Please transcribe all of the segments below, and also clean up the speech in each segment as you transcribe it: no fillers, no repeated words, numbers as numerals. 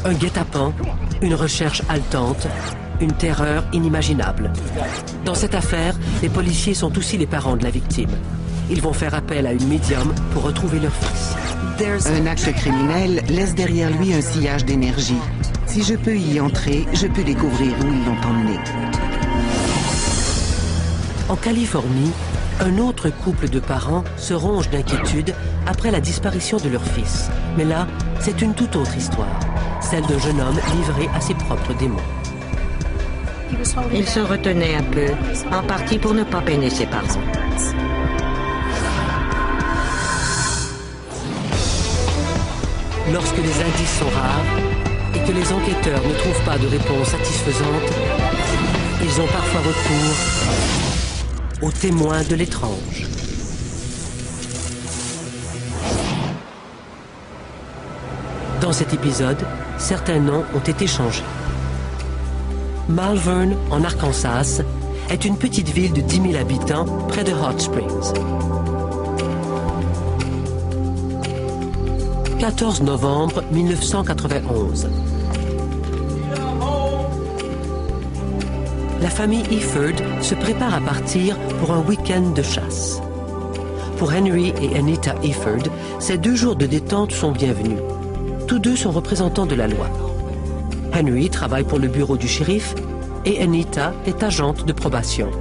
Un guet-apens, une recherche haletante, une terreur inimaginable. Dans cette affaire, les policiers sont aussi les parents de la victime. Ils vont faire appel à une médium pour retrouver leur fils. Un acte criminel laisse derrière lui un sillage d'énergie. Si je peux y entrer, je peux découvrir où ils l'ont emmené. En Californie, un autre couple de parents se ronge d'inquiétude après la disparition de leur fils. Mais là, c'est une toute autre histoire, celle d'un jeune homme livré à ses propres démons. Il se retenait un peu, en partie pour ne pas peiner ses parents. Lorsque les indices sont rares et que les enquêteurs ne trouvent pas de réponse satisfaisante, ils ont parfois recours aux témoins de l'étrange. Dans cet épisode, certains noms ont été changés. Malvern, en Arkansas, est une petite ville de 10 000 habitants près de Hot Springs. 14 novembre 1991. La famille Ifford se prépare à partir pour un week-end de chasse. Pour Henry et Anita Ifford, ces 2 jours de détente sont bienvenus. Tous deux sont représentants de la loi. Henry travaille pour le bureau du shérif et Anita est agente de probation.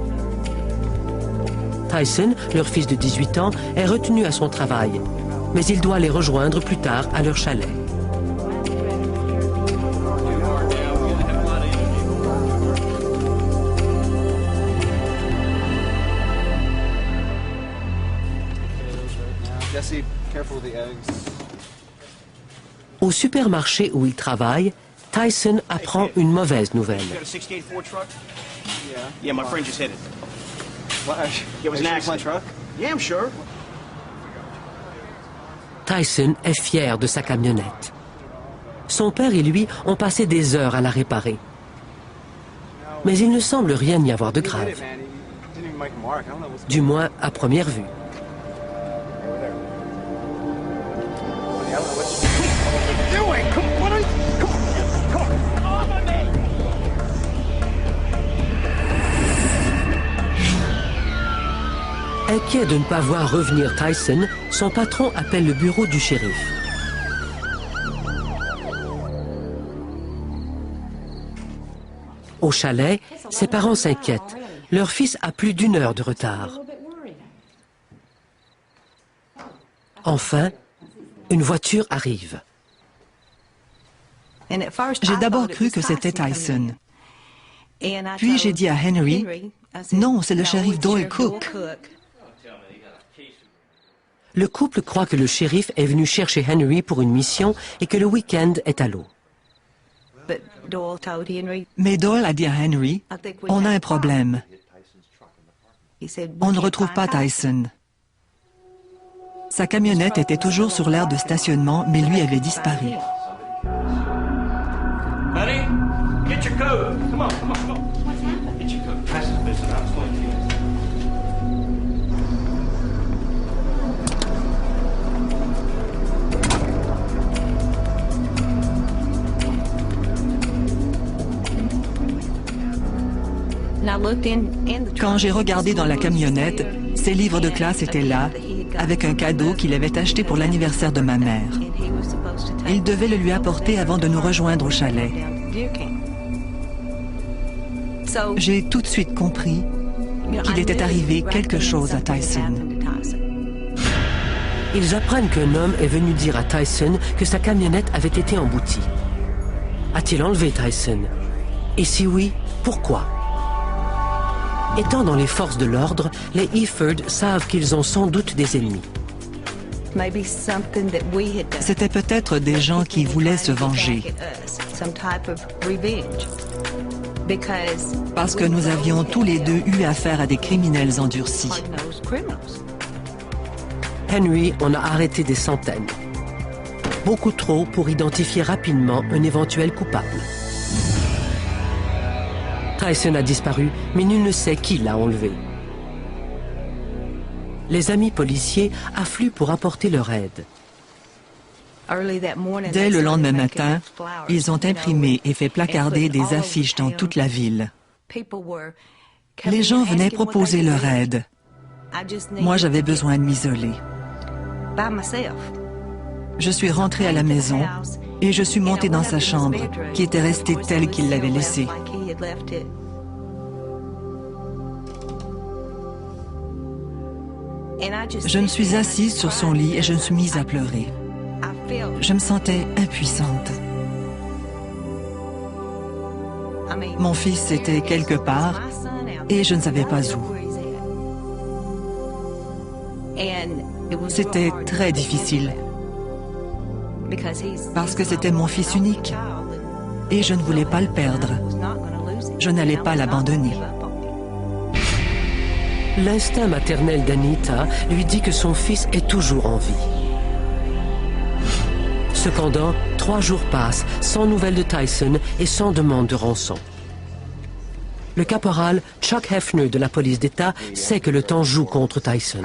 Tyson, leur fils de 18 ans, est retenu à son travail, mais il doit les rejoindre plus tard à leur chalet. Au supermarché où il travaille, Tyson apprend une mauvaise nouvelle. Tyson est fier de sa camionnette. Son père et lui ont passé des heures à la réparer. Mais il ne semble rien y avoir de grave. Du moins à première vue. Inquiet de ne pas voir revenir Tyson, son patron appelle le bureau du shérif. Au chalet, ses parents s'inquiètent. Leur fils a plus d'1 heure de retard. Enfin, une voiture arrive. J'ai d'abord cru que c'était Tyson. Puis j'ai dit à Henry, « Non, c'est le shérif Doyle Cook. » Le couple croit que le shérif est venu chercher Henry pour une mission et que le week-end est à l'eau. Mais Doyle a dit à Henry, « On a un problème. On ne retrouve pas Tyson. » Sa camionnette était toujours sur l'aire de stationnement, mais lui avait disparu. Honey, get your coat. Come on, come on, come on. What's happened? Get your coat. Pass this business. I was going to you. Quand j'ai regardé dans la camionnette, ses livres de classe étaient là, avec un cadeau qu'il avait acheté pour l'anniversaire de ma mère. Il devait le lui apporter avant de nous rejoindre au chalet. J'ai tout de suite compris qu'il était arrivé quelque chose à Tyson. Ils apprennent qu'un homme est venu dire à Tyson que sa camionnette avait été emboutie. A-t-il enlevé Tyson? Et si oui, pourquoi? Étant dans les forces de l'ordre, les Ifford savent qu'ils ont sans doute des ennemis. C'était peut-être des gens qui voulaient se venger. Parce que nous avions tous les deux eu affaire à des criminels endurcis. Henry en a arrêté des centaines. Beaucoup trop pour identifier rapidement un éventuel coupable. Tyson a disparu, mais nul ne sait qui l'a enlevé. Les amis policiers affluent pour apporter leur aide. Dès le lendemain matin, ils ont imprimé et fait placarder des affiches dans toute la ville. Les gens venaient proposer leur aide. Moi, j'avais besoin de m'isoler. Je suis rentrée à la maison et je suis montée dans sa chambre, qui était restée telle qu'il l'avait laissée. Je me suis assise sur son lit et je me suis mise à pleurer. Je me sentais impuissante. Mon fils était quelque part et je ne savais pas où. C'était très difficile parce que c'était mon fils unique et je ne voulais pas le perdre. Je n'allais pas l'abandonner. L'instinct maternel d'Anita lui dit que son fils est toujours en vie. Cependant, 3 jours passent sans nouvelles de Tyson et sans demande de rançon. Le caporal Chuck Hefner de la police d'État sait que le temps joue contre Tyson.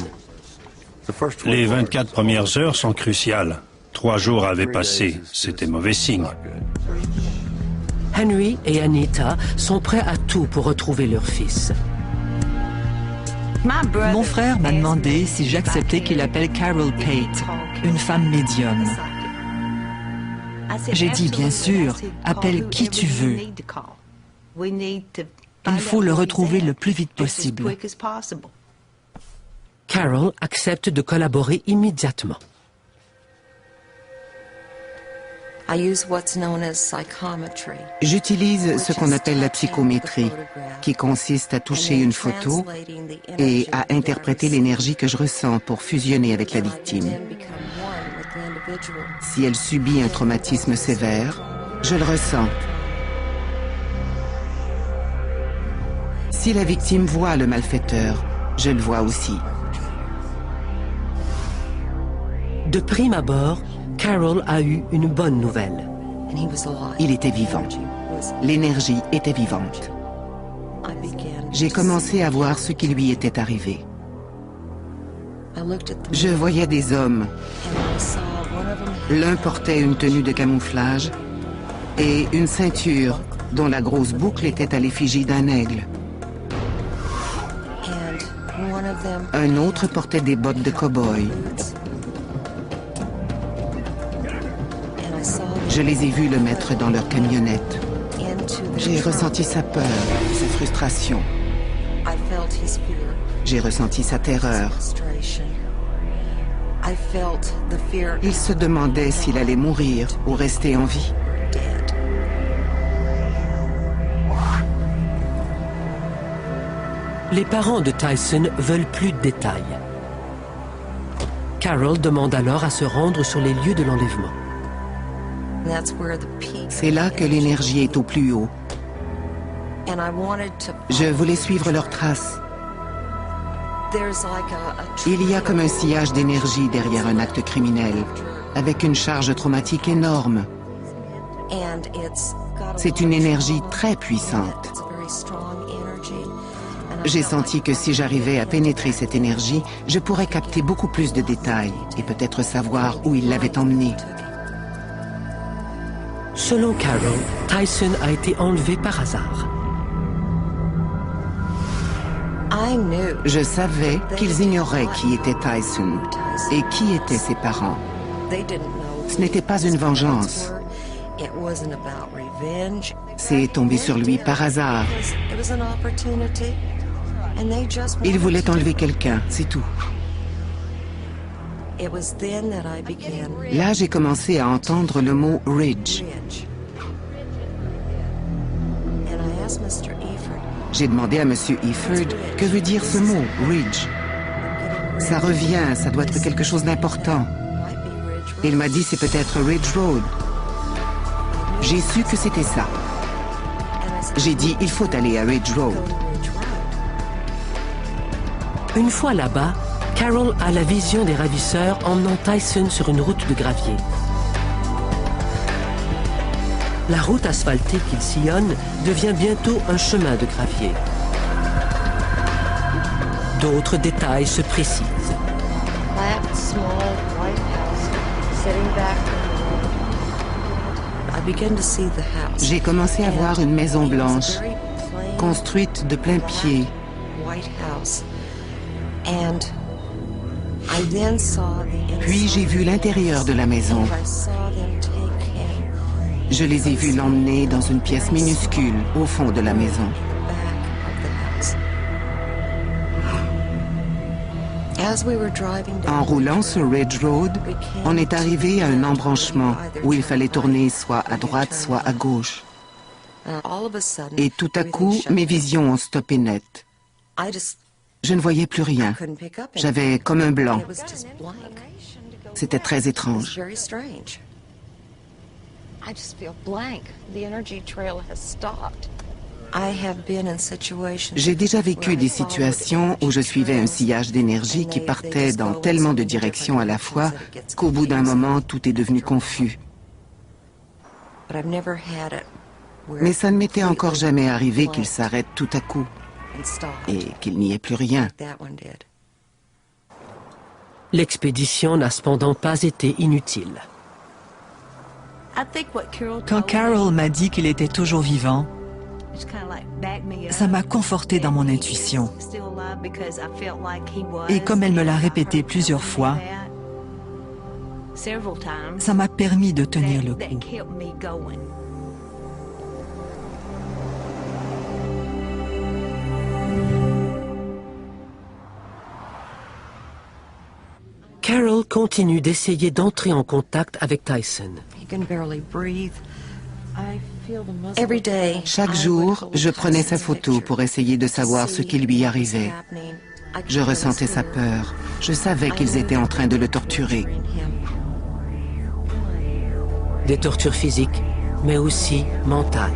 Les 24 premières heures sont cruciales. 3 jours avaient passé, c'était mauvais signe. Henry et Anita sont prêts à tout pour retrouver leur fils. Mon frère m'a demandé si j'acceptais qu'il appelle Carol Pate, une femme médium. J'ai dit, bien sûr, appelle qui tu veux. Il faut le retrouver le plus vite possible. Carol accepte de collaborer immédiatement. J'utilise ce qu'on appelle la psychométrie, qui consiste à toucher une photo et à interpréter l'énergie que je ressens pour fusionner avec la victime. Si elle subit un traumatisme sévère, je le ressens. Si la victime voit le malfaiteur, je le vois aussi. De prime abord, Carol a eu une bonne nouvelle. Il était vivant. L'énergie était vivante. J'ai commencé à voir ce qui lui était arrivé. Je voyais des hommes. L'un portait une tenue de camouflage et une ceinture dont la grosse boucle était à l'effigie d'un aigle. Un autre portait des bottes de cow-boy. Je les ai vus le mettre dans leur camionnette. J'ai ressenti sa peur, sa frustration. J'ai ressenti sa terreur. Il se demandait s'il allait mourir ou rester en vie. Les parents de Tyson veulent plus de détails. Carol demande alors à se rendre sur les lieux de l'enlèvement. C'est là que l'énergie est au plus haut. Je voulais suivre leurs traces. Il y a comme un sillage d'énergie derrière un acte criminel, avec une charge traumatique énorme. C'est une énergie très puissante. J'ai senti que si j'arrivais à pénétrer cette énergie, je pourrais capter beaucoup plus de détails et peut-être savoir où il l'avait emmené. Selon Carol, Tyson a été enlevé par hasard. Je savais qu'ils ignoraient qui était Tyson et qui étaient ses parents. Ce n'était pas une vengeance. C'est tombé sur lui par hasard. Il voulait enlever quelqu'un, c'est tout. Là, j'ai commencé à entendre le mot « Ridge ». J'ai demandé à M. Efford que veut dire ce mot « Ridge ». Ça revient, ça doit être quelque chose d'important. Il m'a dit c'est peut-être Ridge Road. J'ai su que c'était ça. J'ai dit il faut aller à Ridge Road. Une fois là-bas, Carol a la vision des ravisseurs emmenant Tyson sur une route de gravier. La route asphaltée qu'il sillonne devient bientôt un chemin de gravier. D'autres détails se précisent. Flat, small, white house, sitting back J'ai commencé à voir une maison blanche, construite de plain pied. Puis j'ai vu l'intérieur de la maison. Je les ai vus l'emmener dans une pièce minuscule au fond de la maison. En roulant sur Ridge Road, on est arrivé à un embranchement où il fallait tourner soit à droite, soit à gauche. Et tout à coup, mes visions ont stoppé net. Je ne voyais plus rien. J'avais comme un blanc. C'était très étrange. J'ai déjà vécu des situations où je suivais un sillage d'énergie qui partait dans tellement de directions à la fois qu'au bout d'un moment, tout est devenu confus. Mais ça ne m'était encore jamais arrivé qu'il s'arrête tout à coup et qu'il n'y ait plus rien. L'expédition n'a cependant pas été inutile. Quand Carol m'a dit qu'il était toujours vivant, ça m'a conforté dans mon intuition. Et comme elle me l'a répété plusieurs fois, ça m'a permis de tenir le coup. Carol continue d'essayer d'entrer en contact avec Tyson. Chaque jour, je prenais sa photo pour essayer de savoir ce qui lui arrivait. Je ressentais sa peur. Je savais qu'ils étaient en train de le torturer. Des tortures physiques, mais aussi mentales.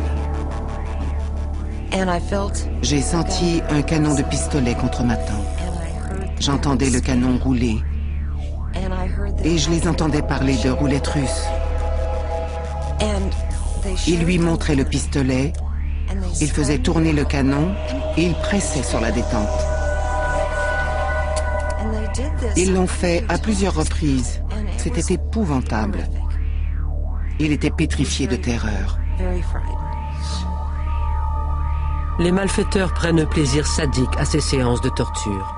J'ai senti un canon de pistolet contre ma tempe. J'entendais le canon rouler. Et je les entendais parler de roulette russe. Il lui montrait le pistolet, il faisait tourner le canon et il pressait sur la détente. Ils l'ont fait à plusieurs reprises. C'était épouvantable. Il était pétrifié de terreur. Les malfaiteurs prennent un plaisir sadique à ces séances de torture.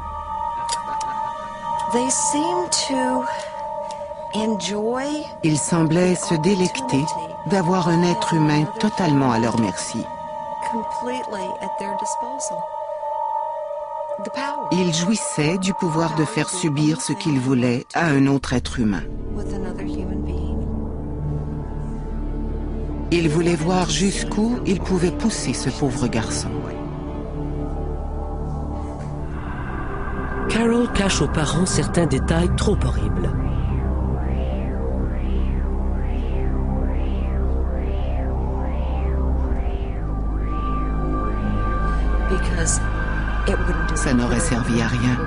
Ils semblaient se délecter d'avoir un être humain totalement à leur merci. Ils jouissaient du pouvoir de faire subir ce qu'ils voulaient à un autre être humain. Ils voulaient voir jusqu'où ils pouvaient pousser ce pauvre garçon. Carol cache aux parents certains détails trop horribles. Ça n'aurait servi à rien.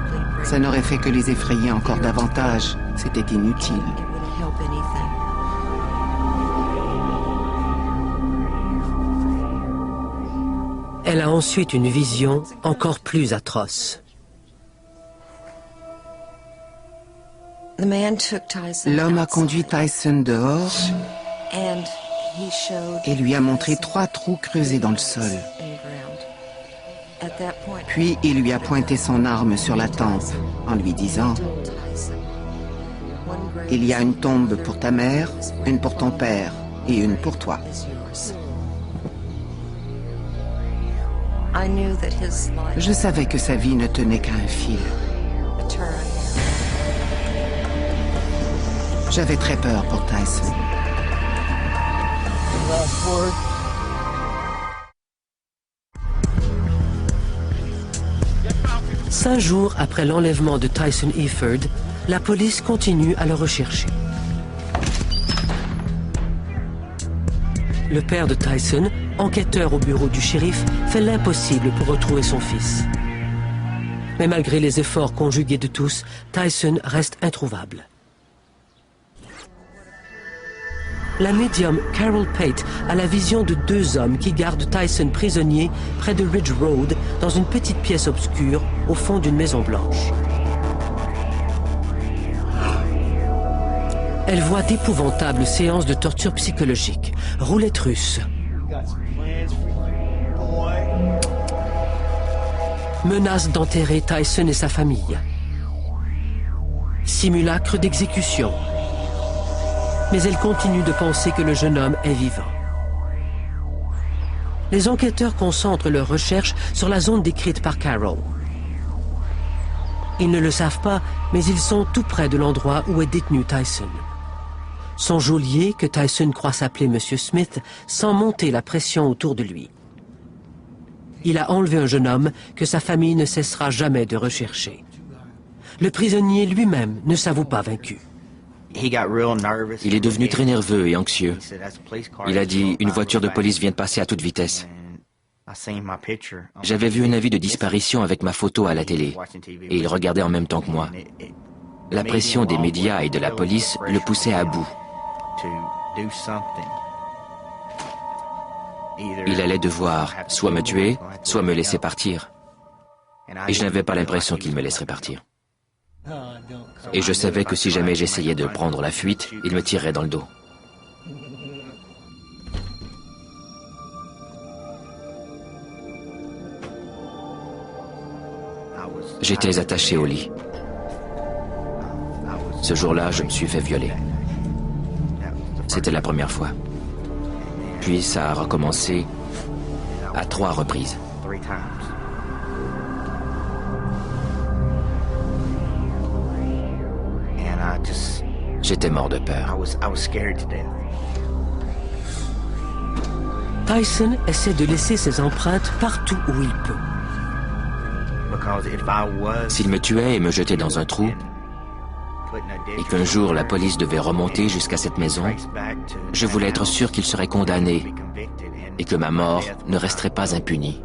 Ça n'aurait fait que les effrayer encore davantage. C'était inutile. Elle a ensuite une vision encore plus atroce. L'homme a conduit Tyson dehors et lui a montré 3 trous creusés dans le sol. Puis il lui a pointé son arme sur la tempe en lui disant « Il y a une tombe pour ta mère, une pour ton père et une pour toi. » Je savais que sa vie ne tenait qu'à un fil. J'avais très peur pour Tyson. 5 jours après l'enlèvement de Tyson Efford, la police continue à le rechercher. Le père de Tyson, enquêteur au bureau du shérif, fait l'impossible pour retrouver son fils. Mais malgré les efforts conjugués de tous, Tyson reste introuvable. La médium Carol Pate a la vision de 2 hommes qui gardent Tyson prisonnier près de Ridge Road dans une petite pièce obscure au fond d'une maison blanche. Elle voit d'épouvantables séances de torture psychologique, roulette russe, menace d'enterrer Tyson et sa famille, simulacre d'exécution. Mais elle continue de penser que le jeune homme est vivant. Les enquêteurs concentrent leurs recherches sur la zone décrite par Carol. Ils ne le savent pas, mais ils sont tout près de l'endroit où est détenu Tyson. Son geôlier, que Tyson croit s'appeler M. Smith, sent monter la pression autour de lui. Il a enlevé un jeune homme que sa famille ne cessera jamais de rechercher. Le prisonnier lui-même ne s'avoue pas vaincu. Il est devenu très nerveux et anxieux. Il a dit « Une voiture de police vient de passer à toute vitesse ». J'avais vu un avis de disparition avec ma photo à la télé, et il regardait en même temps que moi. La pression des médias et de la police le poussait à bout. Il allait devoir soit me tuer, soit me laisser partir. Et je n'avais pas l'impression qu'il me laisserait partir. Et je savais que si jamais j'essayais de prendre la fuite, il me tirerait dans le dos. J'étais attaché au lit. Ce jour-là, je me suis fait violer. C'était la première fois. Puis ça a recommencé à 3 reprises. J'étais mort de peur. Tyson essaie de laisser ses empreintes partout où il peut. S'il me tuait et me jetait dans un trou, et qu'un jour la police devait remonter jusqu'à cette maison, je voulais être sûr qu'il serait condamné et que ma mort ne resterait pas impunie.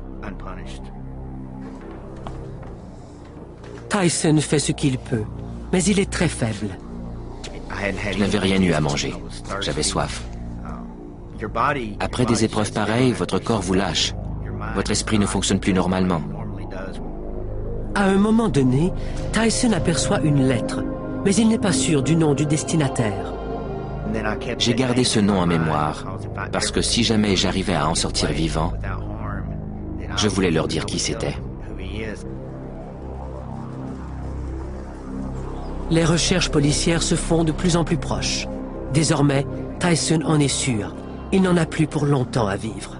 Tyson fait ce qu'il peut, mais il est très faible. Je n'avais rien eu à manger. J'avais soif. Après des épreuves pareilles, votre corps vous lâche. Votre esprit ne fonctionne plus normalement. À un moment donné, Tyson aperçoit une lettre, mais il n'est pas sûr du nom du destinataire. J'ai gardé ce nom en mémoire, parce que si jamais j'arrivais à en sortir vivant, je voulais leur dire qui c'était. Les recherches policières se font de plus en plus proches. Désormais, Tyson en est sûr. Il n'en a plus pour longtemps à vivre.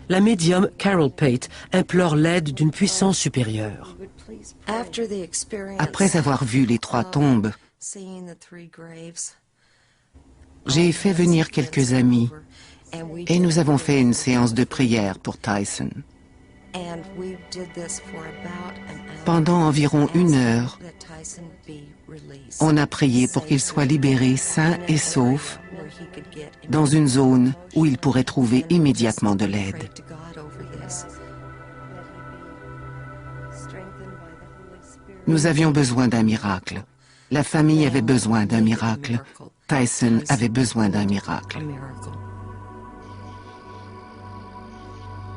La médium Carol Pate implore l'aide d'une puissance supérieure. Après avoir vu les 3 tombes, j'ai fait venir quelques amis et nous avons fait une séance de prière pour Tyson. Pendant environ 1 heure, on a prié pour qu'il soit libéré sain et sauf dans une zone où il pourrait trouver immédiatement de l'aide. Nous avions besoin d'un miracle. La famille avait besoin d'un miracle. Tyson avait besoin d'un miracle.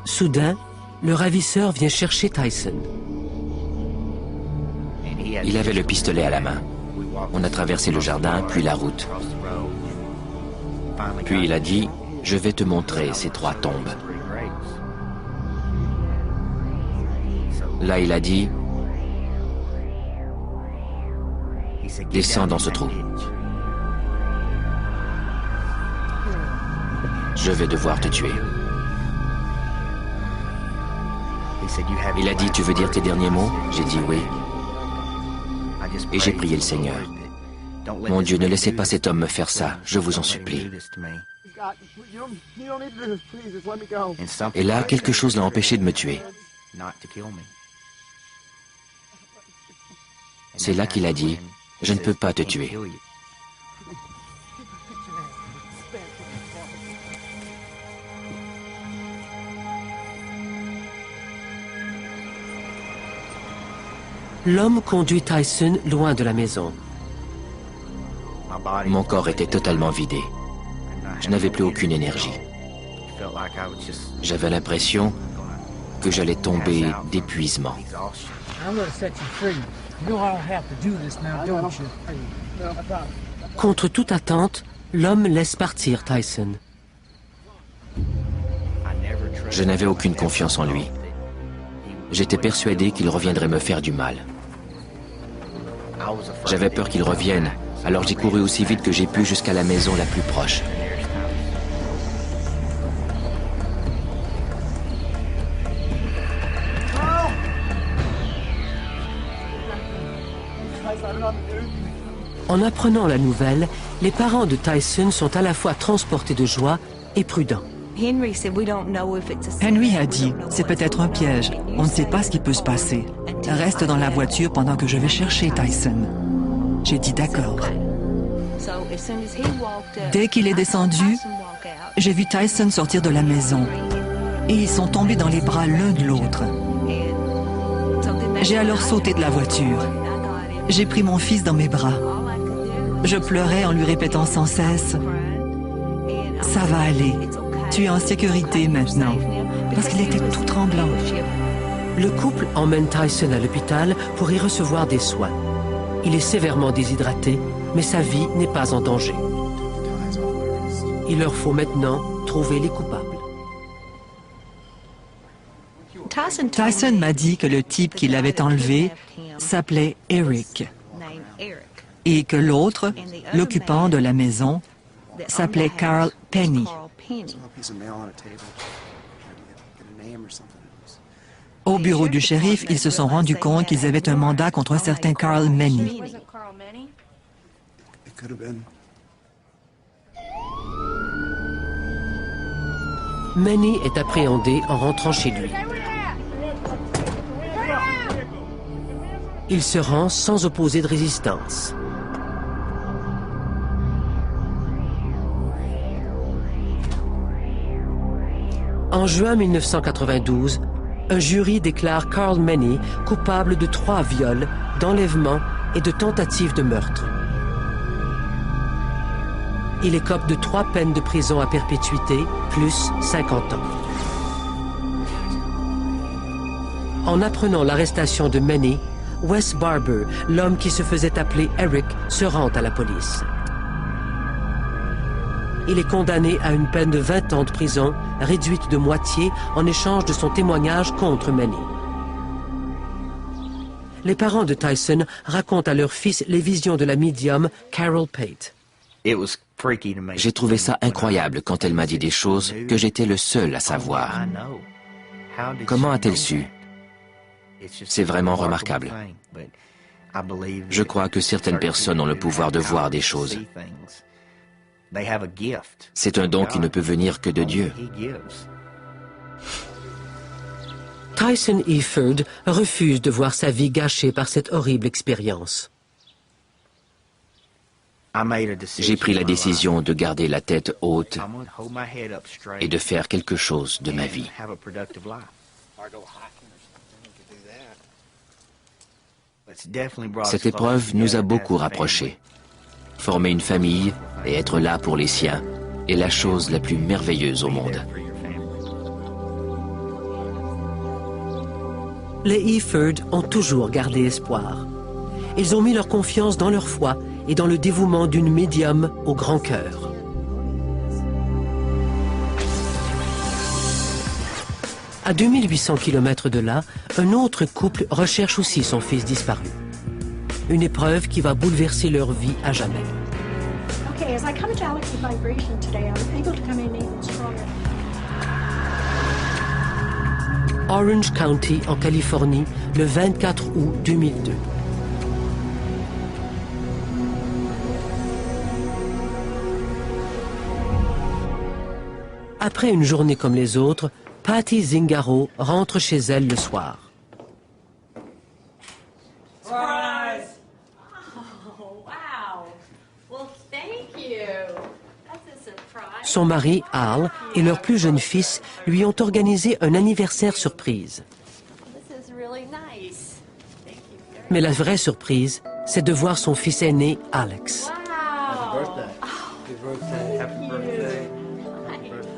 Soudain, le ravisseur vient chercher Tyson. Il avait le pistolet à la main. On a traversé le jardin, puis la route. Puis il a dit, « Je vais te montrer ces 3 tombes. » Là, il a dit, « Descends dans ce trou. Je vais devoir te tuer. » Il a dit, « Tu veux dire tes derniers mots ?» J'ai dit, « Oui. » Et j'ai prié le Seigneur. « Mon Dieu, ne laissez pas cet homme me faire ça, je vous en supplie. » Et là, quelque chose l'a empêché de me tuer. C'est là qu'il a dit, « Je ne peux pas te tuer. » L'homme conduit Tyson loin de la maison. Mon corps était totalement vidé. Je n'avais plus aucune énergie. J'avais l'impression que j'allais tomber d'épuisement. Contre toute attente, l'homme laisse partir Tyson. Je n'avais aucune confiance en lui. J'étais persuadé qu'il reviendrait me faire du mal. J'avais peur qu'il revienne, alors j'ai couru aussi vite que j'ai pu jusqu'à la maison la plus proche. En apprenant la nouvelle, les parents de Tyson sont à la fois transportés de joie et prudents. Henry a dit, c'est peut-être un piège, on ne sait pas ce qui peut se passer. Reste dans la voiture pendant que je vais chercher Tyson. J'ai dit d'accord. Dès qu'il est descendu, j'ai vu Tyson sortir de la maison et ils sont tombés dans les bras l'un de l'autre. J'ai alors sauté de la voiture. J'ai pris mon fils dans mes bras. Je pleurais en lui répétant sans cesse « Ça va aller, tu es en sécurité maintenant », parce qu'il était tout tremblant. Le couple emmène Tyson à l'hôpital pour y recevoir des soins. Il est sévèrement déshydraté, mais sa vie n'est pas en danger. Il leur faut maintenant trouver les coupables. Tyson m'a dit que le type qui l'avait enlevé s'appelait Eric et que l'autre, l'occupant de la maison, s'appelait Carl Penny. Au bureau du shérif, ils se sont rendus compte qu'ils avaient un mandat contre un certain Carl Penny. Manny est appréhendé en rentrant chez lui. Il se rend sans opposer de résistance. En juin 1992, un jury déclare Carl Manny coupable de 3 viols, d'enlèvement et de tentative de meurtre. Il écope de 3 peines de prison à perpétuité, plus 50 ans. En apprenant l'arrestation de Manny, Wes Barber, l'homme qui se faisait appeler Eric, se rend à la police. Il est condamné à une peine de 20 ans de prison, réduite de moitié en échange de son témoignage contre Manny. Les parents de Tyson racontent à leur fils les visions de la médium Carol Pate. J'ai trouvé ça incroyable quand elle m'a dit des choses que j'étais le seul à savoir. Comment a-t-elle su? C'est vraiment remarquable. Je crois que certaines personnes ont le pouvoir de voir des choses. C'est un don qui ne peut venir que de Dieu. Tyson Efford refuse de voir sa vie gâchée par cette horrible expérience. J'ai pris la décision de garder la tête haute et de faire quelque chose de ma vie. Cette épreuve nous a beaucoup rapprochés. Former une famille et être là pour les siens est la chose la plus merveilleuse au monde. Les Efford ont toujours gardé espoir. Ils ont mis leur confiance dans leur foi et dans le dévouement d'une médium au grand cœur. À 2800 km de là, un autre couple recherche aussi son fils disparu. Une épreuve qui va bouleverser leur vie à jamais. Orange County, en Californie, le 24 août 2002. Après une journée comme les autres, Patty Zingaro rentre chez elle le soir. Surprise! Oh, wow. Well, thank you. That's a surprise. Son mari, Al, et leur plus jeune fils lui ont organisé un anniversaire surprise. This is really nice. Thank you very Mais la vraie surprise, c'est de voir son fils aîné, Alex. Wow.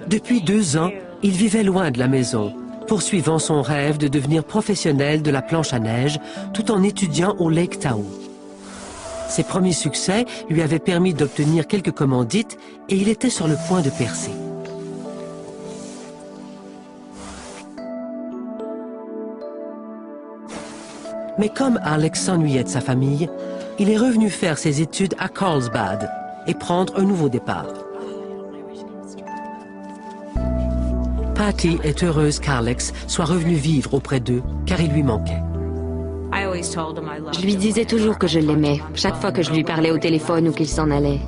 Depuis 2 ans, il vivait loin de la maison, poursuivant son rêve de devenir professionnel de la planche à neige, tout en étudiant au Lake Tahoe. Ses premiers succès lui avaient permis d'obtenir quelques commandites et il était sur le point de percer. Mais comme Alex s'ennuyait de sa famille, il est revenu faire ses études à Carlsbad et prendre un nouveau départ. Patty est heureuse qu'Alex soit revenu vivre auprès d'eux, car il lui manquait. Je lui disais toujours que je l'aimais, chaque fois que je lui parlais au téléphone ou qu'il s'en allait.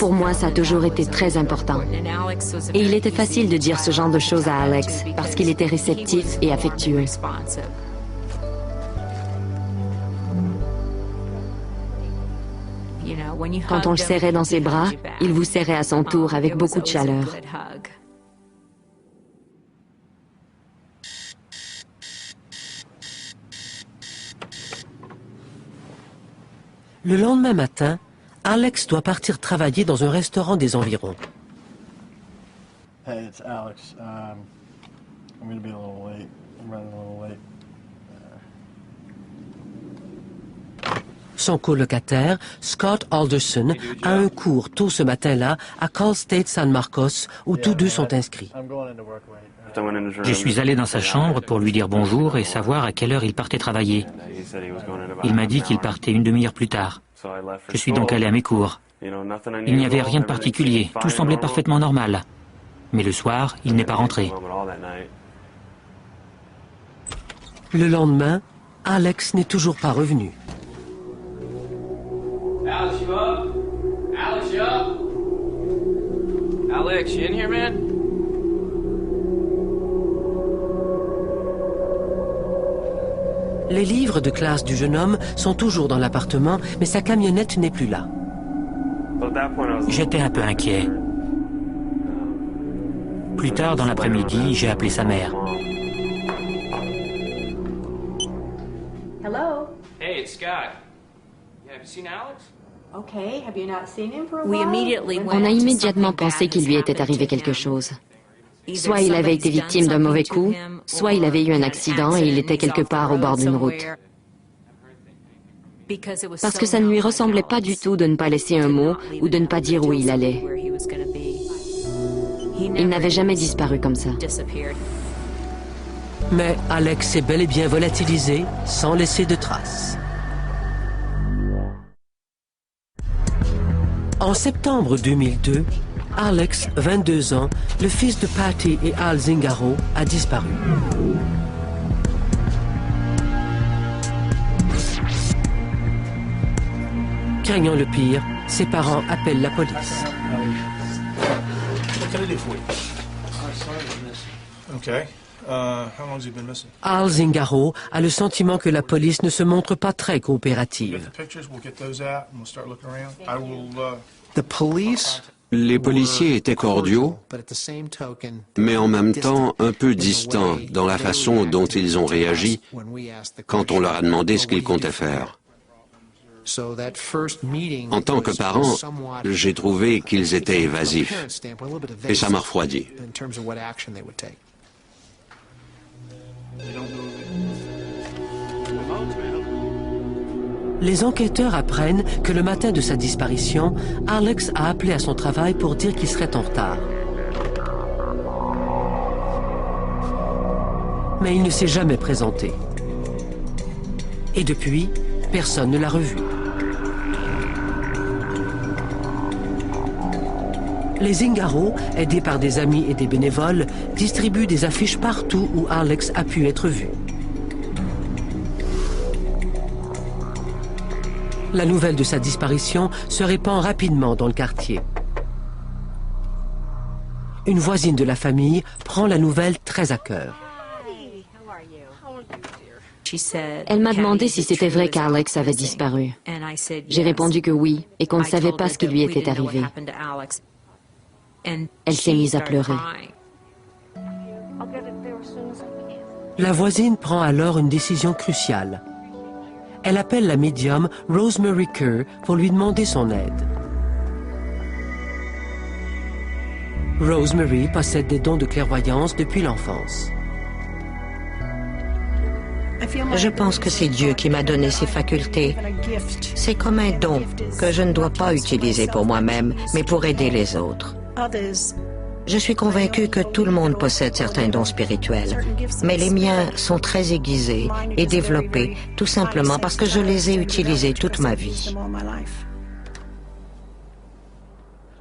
Pour moi, ça a toujours été très important. Et il était facile de dire ce genre de choses à Alex, parce qu'il était réceptif et affectueux. Quand on le serrait dans ses bras, il vous serrait à son tour avec beaucoup de chaleur. Le lendemain matin, Alex doit partir travailler dans un restaurant des environs. Hey, it's Alex. I'm gonna be a little late. I'm running a little late. Son colocataire, Scott Alderson, a un cours tôt ce matin-là à Cal State San Marcos, où tous deux sont inscrits. Je suis allé dans sa chambre pour lui dire bonjour et savoir à quelle heure il partait travailler. Il m'a dit qu'il partait une demi-heure plus tard. Je suis donc allé à mes cours. Il n'y avait rien de particulier, tout semblait parfaitement normal. Mais le soir, il n'est pas rentré. Le lendemain, Alex n'est toujours pas revenu. Alex, you up? Alex, you up? Alex, you in here, man? Les livres de classe du jeune homme sont toujours dans l'appartement, mais sa camionnette n'est plus là. J'étais un peu inquiet. Plus tard dans l'après-midi, j'ai appelé sa mère. Hello? Hey, it's Scott. Yeah, have you seen Alex? Okay, have you not seen him for a On while? a immédiatement pensé qu'il lui était arrivé quelque chose. Soit il avait été victime d'un mauvais coup, soit il avait eu un accident et il était quelque part au bord d'une route. Parce que ça ne lui ressemblait pas du tout de ne pas laisser un mot ou de ne pas dire où il allait. Il n'avait jamais disparu comme ça. Mais Alex s'est bel et bien volatilisé, sans laisser de traces. En septembre 2002, Alex, 22 ans, le fils de Patty et Al Zingaro, a disparu. Craignant le pire, ses parents appellent la police. Al Zingaro a le sentiment que la police ne se montre pas très coopérative. Les policiers étaient cordiaux, mais en même temps un peu distants dans la façon dont ils ont réagi quand on leur a demandé ce qu'ils comptaient faire. En tant que parent, j'ai trouvé qu'ils étaient évasifs, et ça m'a refroidi. Les enquêteurs apprennent que le matin de sa disparition, Alex a appelé à son travail pour dire qu'il serait en retard. Mais il ne s'est jamais présenté. Et depuis, personne ne l'a revu. Les Zingaro, aidés par des amis et des bénévoles, distribuent des affiches partout où Alex a pu être vu. La nouvelle de sa disparition se répand rapidement dans le quartier. Une voisine de la famille prend la nouvelle très à cœur. Elle m'a demandé si c'était vrai qu'Alex avait disparu. J'ai répondu que oui, et qu'on ne savait pas ce qui lui était arrivé. Elle s'est mise à pleurer. La voisine prend alors une décision cruciale. Elle appelle la médium Rosemary Kerr pour lui demander son aide. Rosemary possède des dons de clairvoyance depuis l'enfance. Je pense que c'est Dieu qui m'a donné ces facultés. C'est comme un don que je ne dois pas utiliser pour moi-même, mais pour aider les autres. Je suis convaincue que tout le monde possède certains dons spirituels, mais les miens sont très aiguisés et développés, tout simplement parce que je les ai utilisés toute ma vie.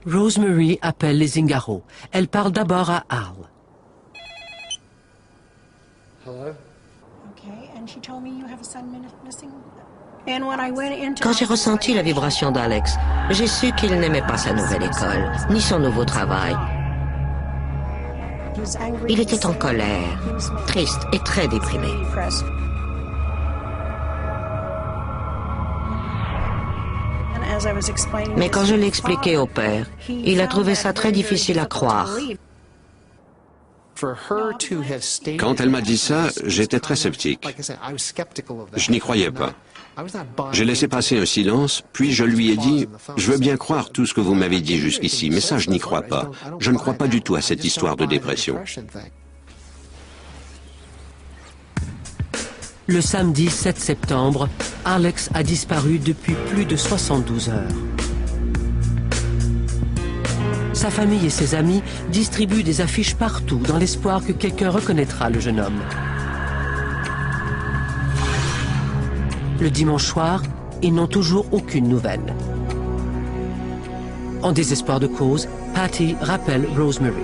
Rosemary appelle les Zingaro. Elle parle d'abord à Al. Quand j'ai ressenti la vibration d'Alex, j'ai su qu'il n'aimait pas sa nouvelle école, ni son nouveau travail. Il était en colère, triste et très déprimé. Mais quand je l'ai expliqué au père, il a trouvé ça très difficile à croire. Quand elle m'a dit ça, j'étais très sceptique. Je n'y croyais pas. J'ai laissé passer un silence, puis je lui ai dit « Je veux bien croire tout ce que vous m'avez dit jusqu'ici, mais ça, je n'y crois pas. Je ne crois pas du tout à cette histoire de dépression. » Le samedi 7 septembre, Alex a disparu depuis plus de 72 heures. Sa famille et ses amis distribuent des affiches partout dans l'espoir que quelqu'un reconnaîtra le jeune homme. Le dimanche soir, ils n'ont toujours aucune nouvelle. En désespoir de cause, Patty rappelle Rosemary.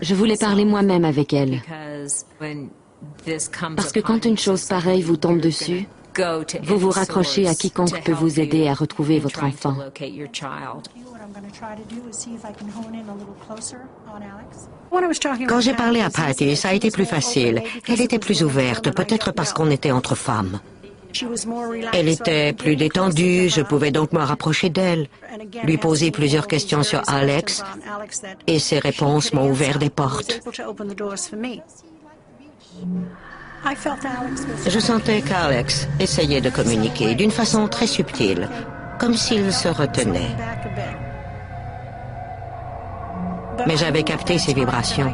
Je voulais parler moi-même avec elle. Parce que quand une chose pareille vous tombe dessus, vous vous raccrochez à quiconque peut vous aider à retrouver votre enfant. Quand j'ai parlé à Patty, ça a été plus facile. Elle était plus ouverte, peut-être parce qu'on était entre femmes. Elle était plus détendue, je pouvais donc me rapprocher d'elle, lui poser plusieurs questions sur Alex, et ses réponses m'ont ouvert des portes. Je sentais qu'Alex essayait de communiquer d'une façon très subtile, comme s'il se retenait. Mais j'avais capté ses vibrations.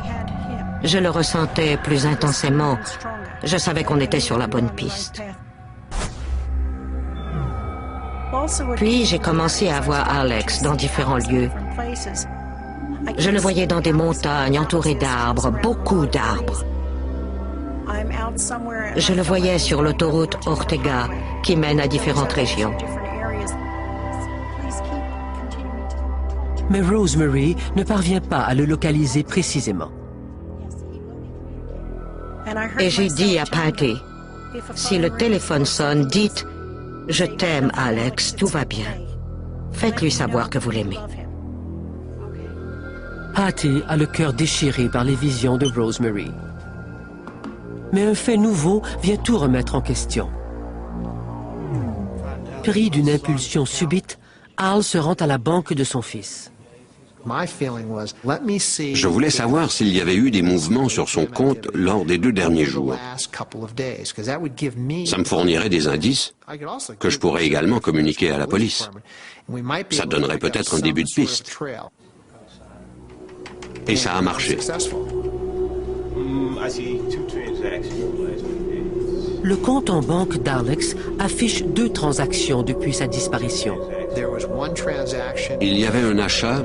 Je le ressentais plus intensément. Je savais qu'on était sur la bonne piste. Puis j'ai commencé à voir Alex dans différents lieux. Je le voyais dans des montagnes entourées d'arbres, beaucoup d'arbres. Je le voyais sur l'autoroute Ortega qui mène à différentes régions. Mais Rosemary ne parvient pas à le localiser précisément. Et j'ai dit à Patty, si le téléphone sonne, dites « Je t'aime, Alex, tout va bien. Faites-lui savoir que vous l'aimez. » Patty a le cœur déchiré par les visions de Rosemary. Mais un fait nouveau vient tout remettre en question. Pris d'une impulsion subite, Al se rend à la banque de son fils. Je voulais savoir s'il y avait eu des mouvements sur son compte lors des 2 derniers jours. Ça me fournirait des indices que je pourrais également communiquer à la police. Ça donnerait peut-être un début de piste. Et ça a marché. Le compte en banque d'Alex affiche 2 transactions depuis sa disparition. Il y avait un achat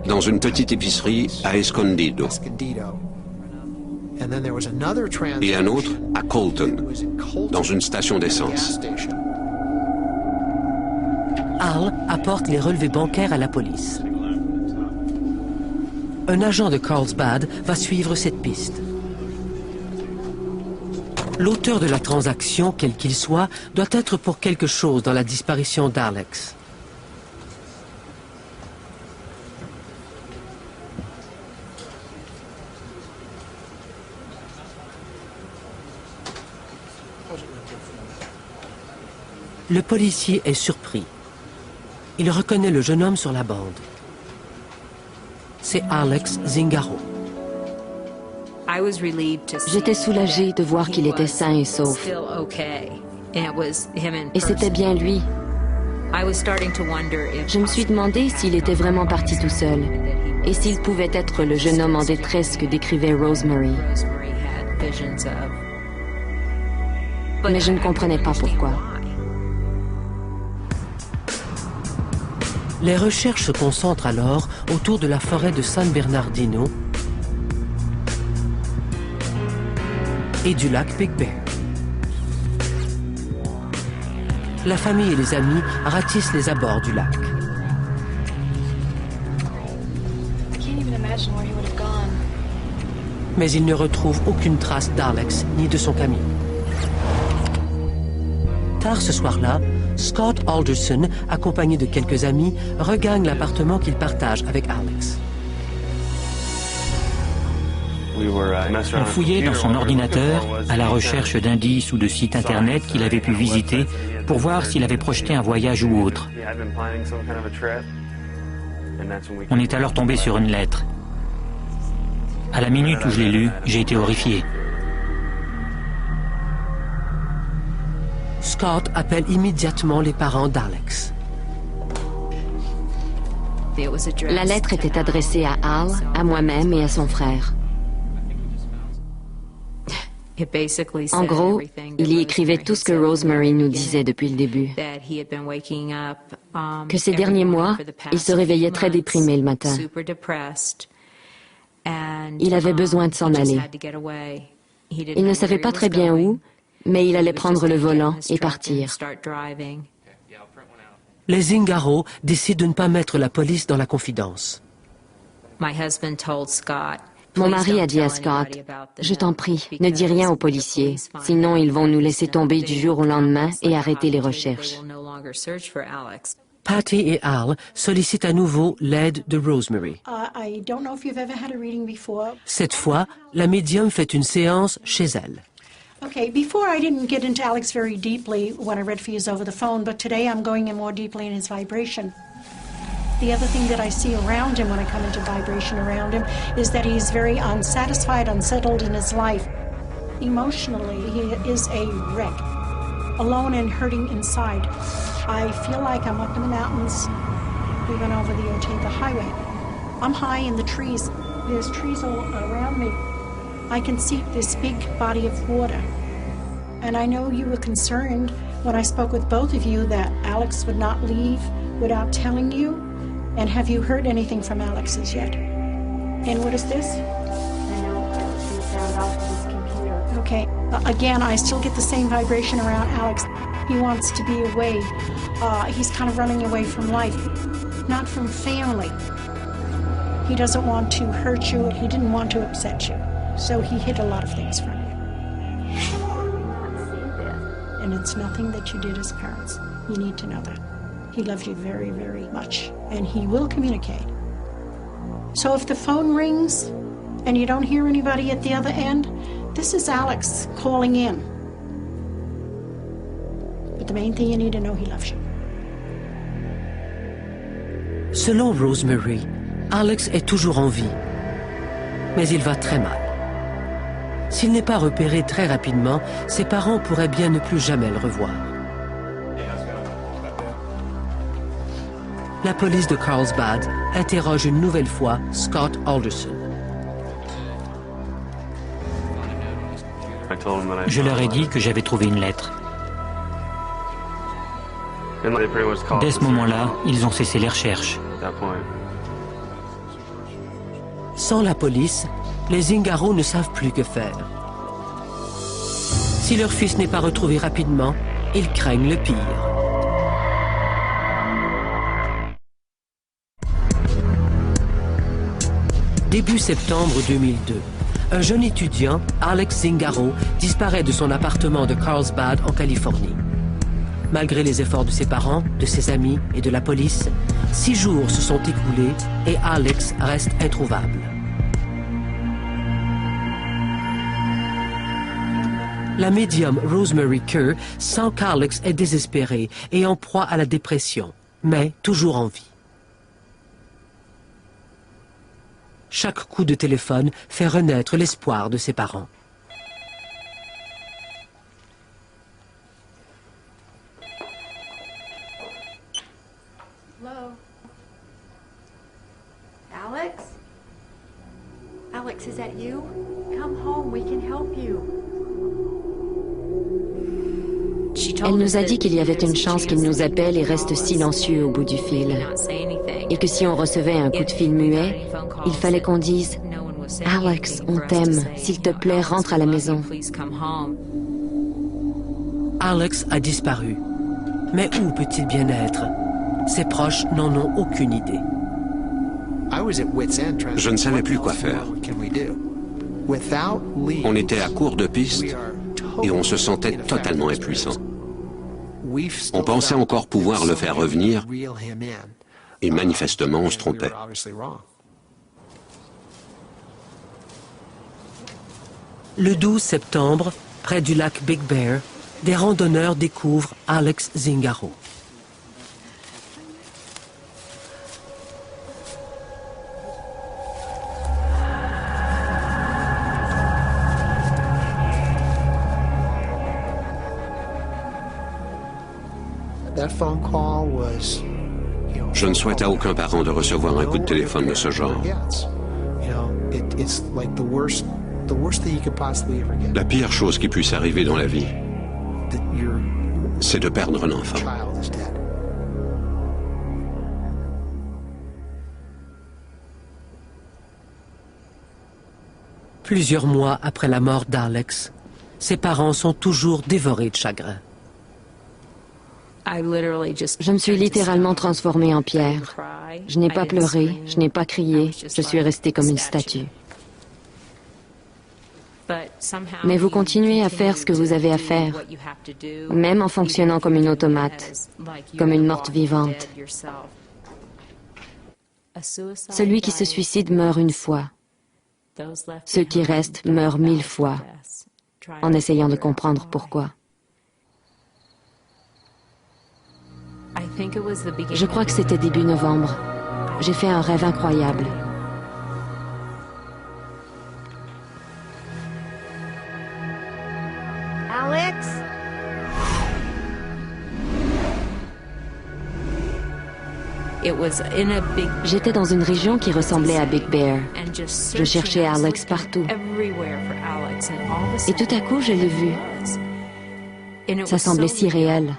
dans une petite épicerie à Escondido et un autre à Colton, dans une station d'essence. Al apporte les relevés bancaires à la police. Un agent de Carlsbad va suivre cette piste. L'auteur de la transaction, quel qu'il soit, doit être pour quelque chose dans la disparition d'Alex. Le policier est surpris. Il reconnaît le jeune homme sur la bande. C'est Alex Zingaro. J'étais soulagée de voir qu'il était sain et sauf. Et c'était bien lui. Je me suis demandé s'il était vraiment parti tout seul. Et s'il pouvait être le jeune homme en détresse que décrivait Rosemary. Mais je ne comprenais pas pourquoi. Les recherches se concentrent alors autour de la forêt de San Bernardino et du lac Big Bear. La famille et les amis ratissent les abords du lac. Mais ils ne retrouvent aucune trace d'Alex ni de son camion. Tard ce soir-là, Scott Alderson, accompagné de quelques amis, regagne l'appartement qu'il partage avec Alex. On fouillait dans son ordinateur à la recherche d'indices ou de sites internet qu'il avait pu visiter pour voir s'il avait projeté un voyage ou autre. On est alors tombé sur une lettre. À la minute où je l'ai lue, j'ai été horrifié. Scott appelle immédiatement les parents d'Alex. La lettre était adressée à Al, à moi-même et à son frère. En gros, il y écrivait tout ce que Rosemary nous disait depuis le début. Que ces derniers mois, il se réveillait très déprimé le matin. Il avait besoin de s'en aller. Il ne savait pas très bien où, mais il allait prendre le volant et partir. Les Zingaro décident de ne pas mettre la police dans la confidence. Mon mari a dit à Scott, « Je t'en prie, ne dis rien aux policiers, sinon ils vont nous laisser tomber du jour au lendemain et arrêter les recherches. » Patty et Al sollicitent à nouveau l'aide de Rosemary. Cette fois, la médium fait une séance chez elle. Okay, before I didn't get into Alex very deeply when I read for you over the phone, but today I'm going in more deeply in his vibration. The other thing that I see around him when I come into vibration around him is that he's very unsatisfied, unsettled in his life. Emotionally, he is a wreck, alone and hurting inside. I feel like I'm up in the mountains. We went over the Otega Highway. I'm high in the trees. There's trees all around me. I can see this big body of water. And I know you were concerned when I spoke with both of you that Alex would not leave without telling you. And have you heard anything from Alex as yet? And what is this? I know he found off of his computer. Okay, again, I still get the same vibration around Alex. He wants to be away. He's kind of running away from life, not from family. He doesn't want to hurt you, and he didn't want to upset you. So he hid a lot of things from you. And it's nothing that you did as parents. You need to know that. He loved you very, very much, and he will communicate. So if the phone rings and you don't hear anybody at the other end, this is Alex calling in. But the main thing you need to know, he loves you. Selon Rosemary, Alex est toujours en vie, mais il va très mal. S'il n'est pas repéré très rapidement, ses parents pourraient bien ne plus jamais le revoir. La police de Carlsbad interroge une nouvelle fois Scott Alderson. Je leur ai dit que j'avais trouvé une lettre. Dès ce moment-là, ils ont cessé les recherches. Sans la police, les Zingaro ne savent plus que faire. Si leur fils n'est pas retrouvé rapidement, ils craignent le pire. Début septembre 2002, un jeune étudiant, Alex Zingaro, disparaît de son appartement de Carlsbad en Californie. Malgré les efforts de ses parents, de ses amis et de la police, 6 jours se sont écoulés et Alex reste introuvable. La médium Rosemary Kerr sent qu'Alex est désespéré et en proie à la dépression, mais toujours en vie. Chaque coup de téléphone fait renaître l'espoir de ses parents. Hello? Alex? Alex, is that you? Come home, we can help you. Elle nous a dit qu'il y avait une chance qu'il nous appelle et reste silencieux au bout du fil. Et que si on recevait un coup de fil muet, il fallait qu'on dise « Alex, on t'aime. S'il te plaît, rentre à la maison. » Alex a disparu. Mais où peut-il bien être? Ses proches n'en ont aucune idée. Je ne savais plus quoi faire. On était à court de pistes et on se sentait totalement impuissant. On pensait encore pouvoir le faire revenir et manifestement on se trompait. Le 12 septembre, près du lac Big Bear, des randonneurs découvrent Alex Zingaro. Je ne souhaite à aucun parent de recevoir un coup de téléphone de ce genre. La pire chose qui puisse arriver dans la vie, c'est de perdre un enfant. Plusieurs mois après la mort d'Alex, ses parents sont toujours dévorés de chagrin. Je me suis littéralement transformée en pierre. Je n'ai pas pleuré, je n'ai pas crié, je suis restée comme une statue. Mais vous continuez à faire ce que vous avez à faire, même en fonctionnant comme une automate, comme une morte vivante. Celui qui se suicide meurt une fois. Ceux qui restent meurent 1000 fois, en essayant de comprendre pourquoi. Je crois que c'était début novembre. J'ai fait un rêve incroyable. Alex? J'étais dans une région qui ressemblait à Big Bear. Je cherchais Alex partout. Et tout à coup, je l'ai vu. Ça semblait si réel.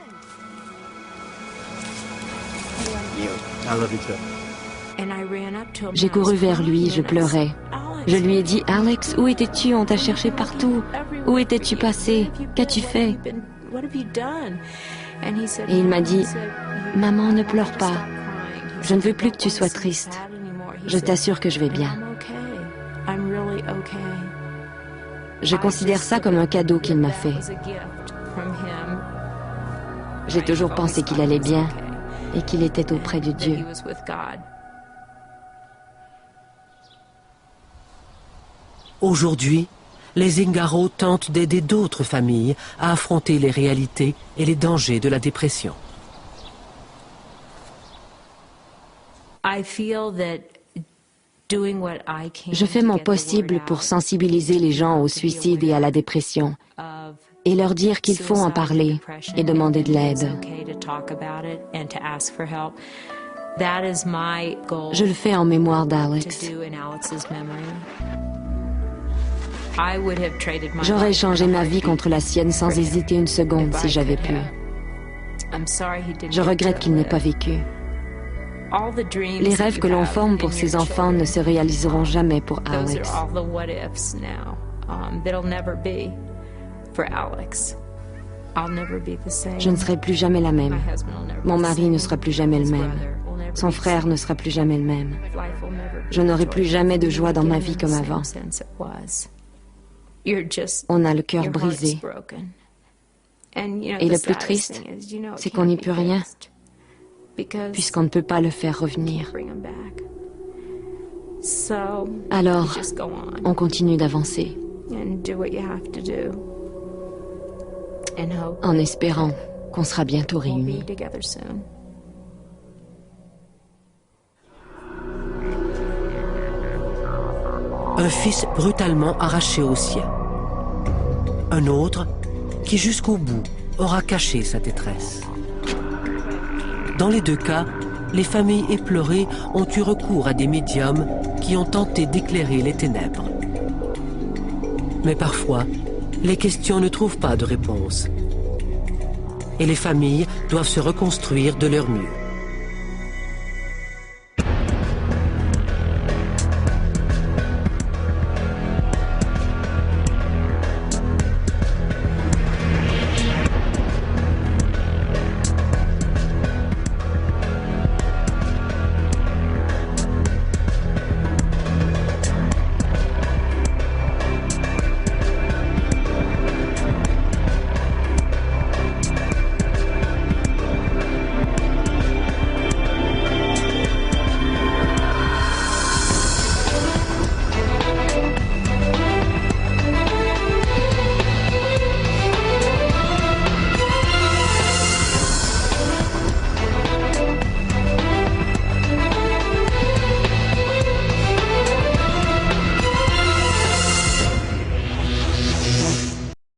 J'ai couru vers lui, je pleurais. Je lui ai dit, « Alex, où étais-tu? On t'a cherché partout. Où étais-tu passé? Qu'as-tu fait? » Et il m'a dit, « Maman, ne pleure pas. Je ne veux plus que tu sois triste. Je t'assure que je vais bien. » Je considère ça comme un cadeau qu'il m'a fait. J'ai toujours pensé qu'il allait bien et qu'il était auprès de Dieu. Aujourd'hui, les Zingaro tentent d'aider d'autres familles à affronter les réalités et les dangers de la dépression. Je fais mon possible pour sensibiliser les gens au suicide et à la dépression et leur dire qu'il faut en parler et demander de l'aide. Je le fais en mémoire d'Alex. J'aurais échangé ma vie contre la sienne sans hésiter une seconde si j'avais pu. Je regrette qu'il n'ait pas vécu. Les rêves que l'on forme pour ses enfants ne se réaliseront jamais pour Alex. Je ne serai plus jamais la même. Mon mari ne sera plus jamais le même. Son frère ne sera plus jamais le même. Je n'aurai plus jamais de joie dans ma vie comme avant. On a le cœur brisé. Et le plus triste, c'est qu'on n'y peut rien, puisqu'on ne peut pas le faire revenir. Alors, on continue d'avancer, en espérant qu'on sera bientôt réunis. Un fils brutalement arraché au sien. Un autre qui jusqu'au bout aura caché sa détresse. Dans les deux cas, les familles éplorées ont eu recours à des médiums qui ont tenté d'éclairer les ténèbres. Mais parfois, les questions ne trouvent pas de réponse. Et les familles doivent se reconstruire de leur mieux.